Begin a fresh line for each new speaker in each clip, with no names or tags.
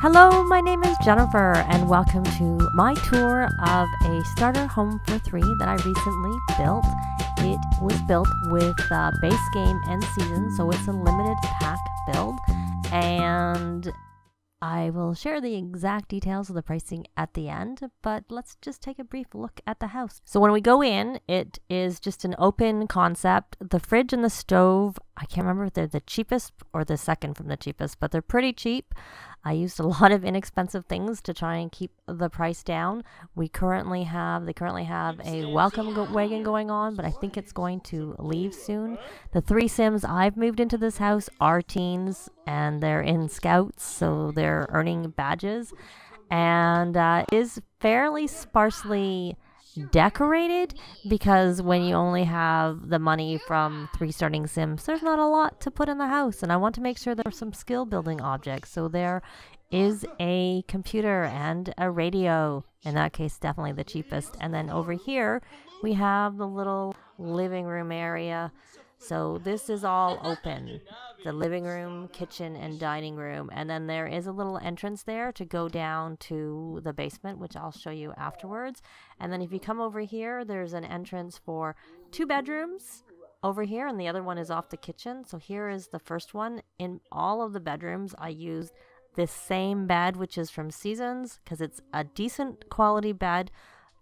Hello, my name is Jennifer and welcome to my tour of a starter home for three that I recently built. It was built with base game and season, so it's a limited pack build, and I will share the exact details of the pricing at the end, but let's just take a brief look at the house. So when we go in, it is just an open concept. The fridge and the stove, I can't remember if they're the cheapest or the second from the cheapest, but they're pretty cheap. I used a lot of inexpensive things to try and keep the price down. They currently have a welcome wagon going on, but I think it's going to leave soon. The three Sims I've moved into this house are teens, and they're in scouts, so they're earning badges, and is fairly sparsely decorated because when you only have the money from 3 starting Sims, there's not a lot to put in the house, and I want to make sure there's some skill building objects. So there is a computer and a radio, in that case definitely the cheapest, and then over here we have the little living room area. So this is all open, the living room, kitchen, and dining room. And then there is a little entrance there to go down to the basement, which I'll show you afterwards. And then if you come over here, there's an entrance for 2 bedrooms over here, and the other one is off the kitchen. So here is the first one. In all of the bedrooms, I used this same bed, which is from Seasons, because it's a decent quality bed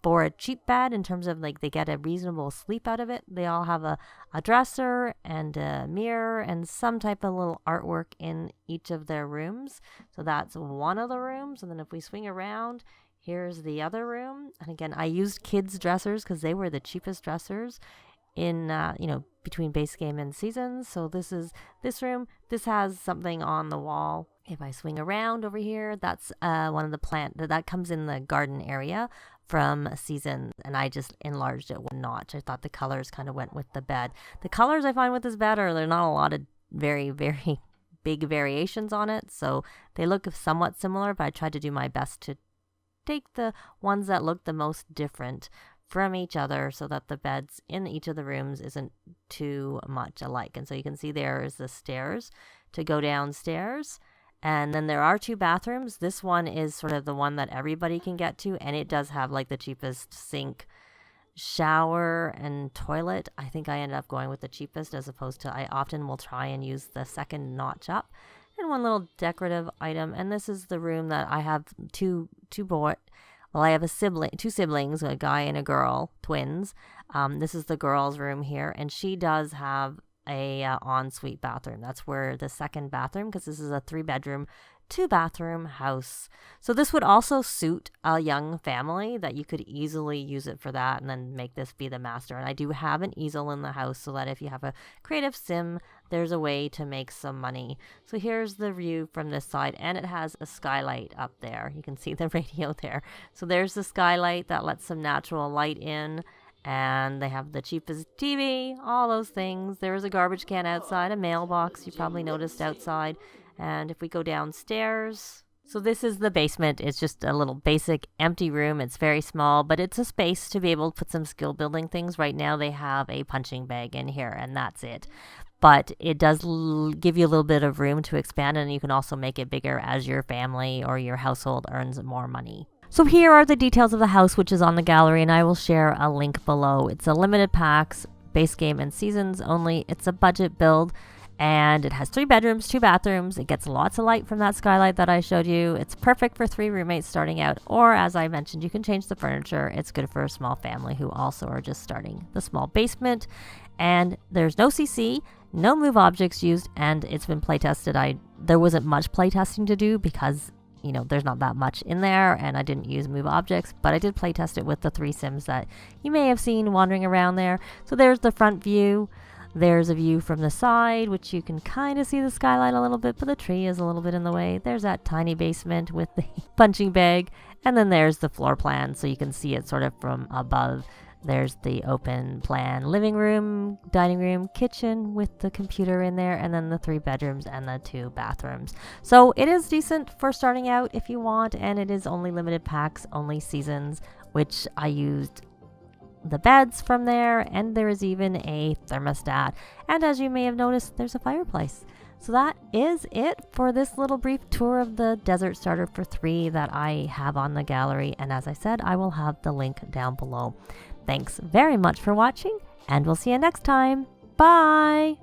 for a cheap bed in terms of like they get a reasonable sleep out of it. They all have a dresser and a mirror and some type of little artwork in each of their rooms. So that's one of the rooms. And then if we swing around, here's the other room. And again, I used kids dressers because they were the cheapest dressers in between base game and seasons. So this is this room. This has something on the wall. If I swing around over here, that's one of the plant that comes in the garden area from season, and I just enlarged it 1 notch. I thought the colors kind of went with the bed. The colors I find with this bed are, there's not a lot of very, very big variations on it, so they look somewhat similar, but I tried to do my best to take the ones that look the most different from each other so that the beds in each of the rooms isn't too much alike. And so you can see there is the stairs to go downstairs. And then there are 2 bathrooms. This one is sort of the one that everybody can get to, and it does have like the cheapest sink, shower, and toilet. I think I ended up going with the cheapest, as opposed to I often will try and use the second notch up. And one little decorative item, and this is the room that I have two boys. Well, I have 2 siblings, a guy and a girl, twins. This is the girl's room here, and she does have a ensuite bathroom. That's where the second bathroom, because this is a 3-bedroom, 2-bathroom house. So this would also suit a young family, that you could easily use it for that and then make this be the master. And I do have an easel in the house so that if you have a creative sim, there's a way to make some money. So here's the view from this side, and it has a skylight up there. You can see the radio there. So there's the skylight that lets some natural light in. And they have the cheapest TV, all those things. There is a garbage can outside, a mailbox you probably noticed outside. And if we go downstairs, so this is the basement. It's just a little basic empty room. It's very small, but it's a space to be able to put some skill building things. Right now they have a punching bag in here, and that's it. But it does give you a little bit of room to expand, and you can also make it bigger as your family or your household earns more money. So here are the details of the house, which is on the gallery, and I will share a link below. It's a limited packs, base game and seasons only. It's a budget build, and it has 3 bedrooms, 2 bathrooms. It gets lots of light from that skylight that I showed you. It's perfect for 3 roommates starting out, or as I mentioned, you can change the furniture. It's good for a small family who also are just starting. The small basement, and there's no CC, no move objects used, and it's been play tested. There wasn't much play testing to do because there's not that much in there, and I didn't use move objects, but I did play test it with the 3 Sims that you may have seen wandering around there. So there's the front view. There's a view from the side, which you can kind of see the skylight a little bit, but the tree is a little bit in the way. There's that tiny basement with the punching bag, and then there's the floor plan, so you can see it sort of from above. There's the open plan living room, dining room, kitchen with the computer in there, and then the 3 bedrooms and the 2 bathrooms. So it is decent for starting out if you want, and it is only limited packs, only seasons, which I used the beds from there, and there is even a thermostat. And as you may have noticed, there's a fireplace. So that is it for this little brief tour of the Desert Starter for 3 that I have on the gallery. And as I said, I will have the link down below. Thanks very much for watching, and we'll see you next time. Bye!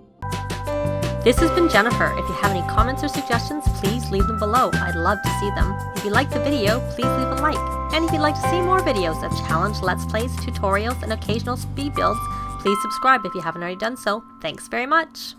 This has been Jennifer. If you have any comments or suggestions, please leave them below. I'd love to see them. If you liked the video, please leave a like. And if you'd like to see more videos of challenge, let's plays, tutorials, and occasional speed builds, please subscribe if you haven't already done so. Thanks very much!